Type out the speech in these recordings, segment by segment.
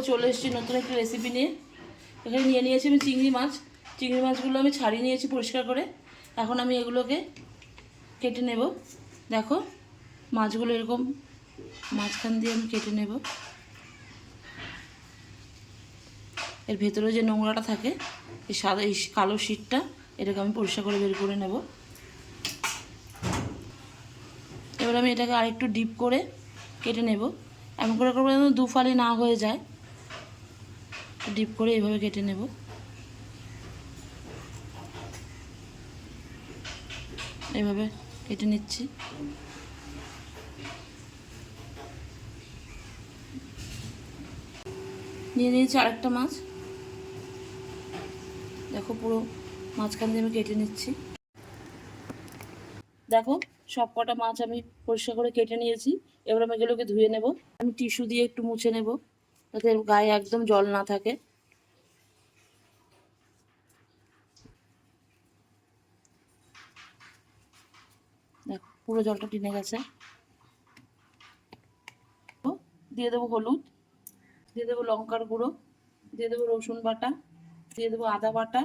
চলে এসেছি নতুন একটা রেসিপি নিয়ে। এখানে নিয়ে নিয়েছি আমি চিংড়ি মাছ। চিংড়ি মাছগুলো আমি ছাড়িয়ে নিয়েছি পরিষ্কার করে। এখন আমি এগুলোকে কেটে নেব। দেখো মাছগুলো এরকম মাঝখান দিয়ে আমি কেটে নেব। এর ভেতরে যে নোংরাটা থাকে, এই সাদা এই কালো শীটটা, এটাকে আমি পরিষ্কার করে বের করে নেব। এবার আমি এটাকে আরেকটু ডিপ করে কেটে নেব। এমন করে করবো যেন দু ফালি না হয়ে যায়। ডিপ করে এইভাবে কেটে নেব। এইভাবে কেটে নিচ্ছি। নিয়ে নিয়েছি আরেকটা মাছ। দেখো পুরো মাঝখান দিয়ে আমি কেটে নিচ্ছি। দেখো সব কটা মাছ আমি পরিষ্কার করে কেটে নিয়েছি। এবার আমি এগুলোকে ধুয়ে নেব। আমি টিস্যু দিয়ে একটু মুছে নেব যাতে গায়ে একদম জল না থাকে। দেখো পুরো জলটা টেনে গেছে। দিয়ে দেবো হলুদ, দিয়ে দেবো লঙ্কার গুঁড়ো, দিয়ে দেবো রসুন বাটা, দিয়ে দেবো আদা বাটা,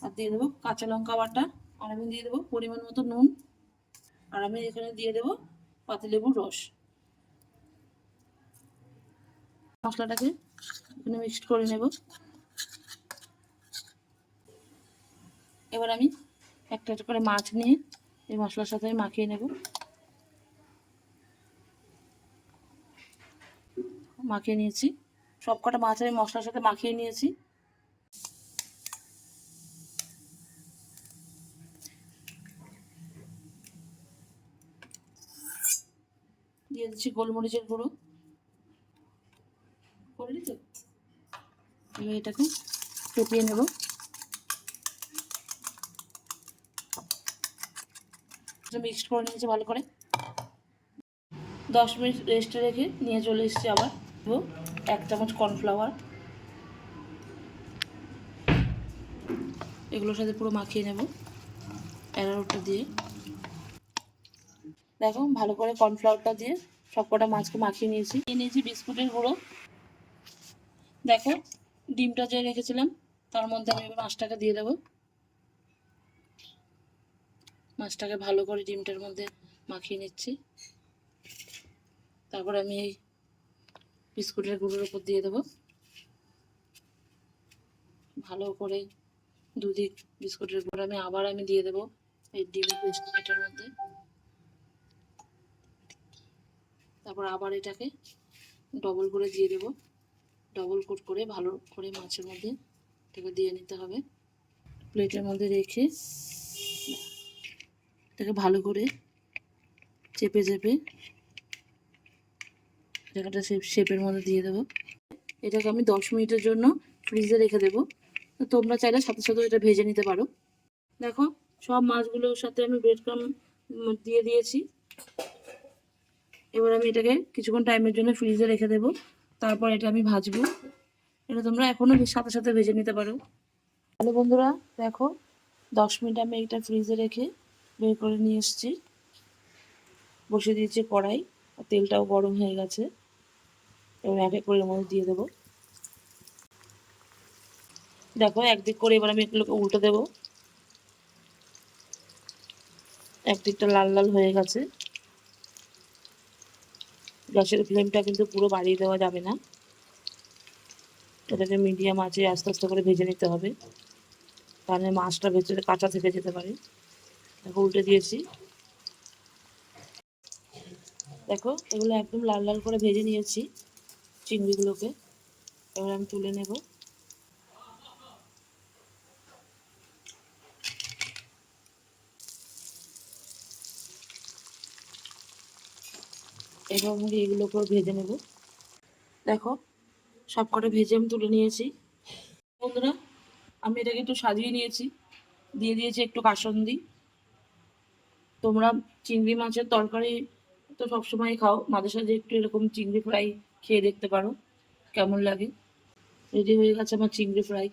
আর দিয়ে দেবো কাঁচা লঙ্কা বাটা, আর আমি দিয়ে দেবো পরিমাণ মতো নুন, আর আমি এখানে দিয়ে দেবো পাতিলেবুর রস। মশলাটাকে এখানে মিক্সড করে নেব। এবার আমি একটা একটা করে মাছ নিয়ে এই মশলার সাথে মাখিয়ে নেব। মাখিয়ে নিয়েছি সব কটা মাছ আমি মশলার সাথে মাখিয়ে নিয়েছি। দিয়ে দিচ্ছি গোলমরিচের গুঁড়ো। করে দিচ্ছি। এবার এটাকে ফুটিয়ে নেব। মিক্সড করে নিয়েছি ভালো করে। 10 মিনিট রেস্টে রেখে নিয়ে চলে এসেছি। আবার দেবো 1 চামচ কর্নফ্লাওয়ার। এগুলোর সাথে পুরো মাখিয়ে নেব অ্যারারুটটা দিয়ে। দেখো ভালো করে কর্নফ্লাওয়ারটা দিয়ে সব কটা মাছকে মাখিয়ে নিয়েছি। নিয়েছি বিস্কুটের গুঁড়ো। দেখো ডিমটা যে রেখেছিলাম তার মধ্যে আমি এবার মাছটাকে দিয়ে দেবো। মাছটাকে ভালো করে ডিমটার মধ্যে মাখিয়ে নিচ্ছি। তারপর আমি এই বিস্কুটের গুঁড়োর উপর দিয়ে দেবো। ভালো করে দুদিক বিস্কুটের গুঁড়ো আমি দিয়ে দেবো এই ডিমের এটার মধ্যে। তারপর আবার এটাকে ডবল করে দিয়ে দেবো। ডবল কোট করে ভালো করে মাছের মধ্যে এটাকে দিয়ে নিতে হবে। প্লেটের মধ্যে রেখে এটাকে ভালো করে চেপে চেপে জায়গাটা শেপের মধ্যে দিয়ে দেবো। এটাকে আমি 10 মিনিটের জন্য ফ্রিজে রেখে দেবো। তোমরা চাইলে সাথে সাথে এটা ভেজে নিতে পারো। দেখো সব মাছগুলোর সাথে আমি ব্রেড ক্রাম্ব দিয়ে দিয়েছি। এবার আমি এটাকে কিছুক্ষণ টাইমের জন্য ফ্রিজে রেখে দেবো। তারপর এটা আমি ভাজবো। এটা তোমরা এখনো সাথে সাথে ভেজে নিতে পারো। হ্যালো বন্ধুরা, দেখো 10 মিনিট আমি এটা ফ্রিজে রেখে বের করে নিয়ে এসেছি। বসিয়ে দিয়েছি কড়াই, আর তেলটাও গরম হয়ে গেছে। এবার এক এক করে এর মধ্যে দিয়ে দেবো। দেখো একদিক করে এবার আমি এগুলোকে উল্টে দেবো। একদিকটা লাল লাল হয়ে গেছে। গ্যাসের ফ্লেমটা কিন্তু পুরো বাড়িয়ে দেওয়া যাবে না। এটাকে মিডিয়াম আঁচে আস্তে আস্তে করে ভেজে নিতে হবে, তাহলে মাছটা ভেতরে কাঁচা থেকে যেতে পারে। দেখো উল্টে দিয়েছি। দেখো এগুলো একদম লাল লাল করে ভেজে নিয়েছি চিংড়িগুলোকে। এবার আমি তুলে নেব। এবার আমি এগুলোকেও ভেজে নেব। দেখো সব কটা ভেজে আমি তুলে নিয়েছি। বন্ধুরা আমি এটাকে একটু সাজিয়ে নিয়েছি, দিয়ে দিয়েছি একটু কাসুন্দি। তোমরা চিংড়ি মাছের তরকারি তো সবসময় খাও, মাঝে সাঝে একটু এরকম চিংড়ি ফ্রাই খেয়ে দেখতে পারো কেমন লাগে। রেডি হয়ে গেছে আমার চিংড়ি ফ্রাই।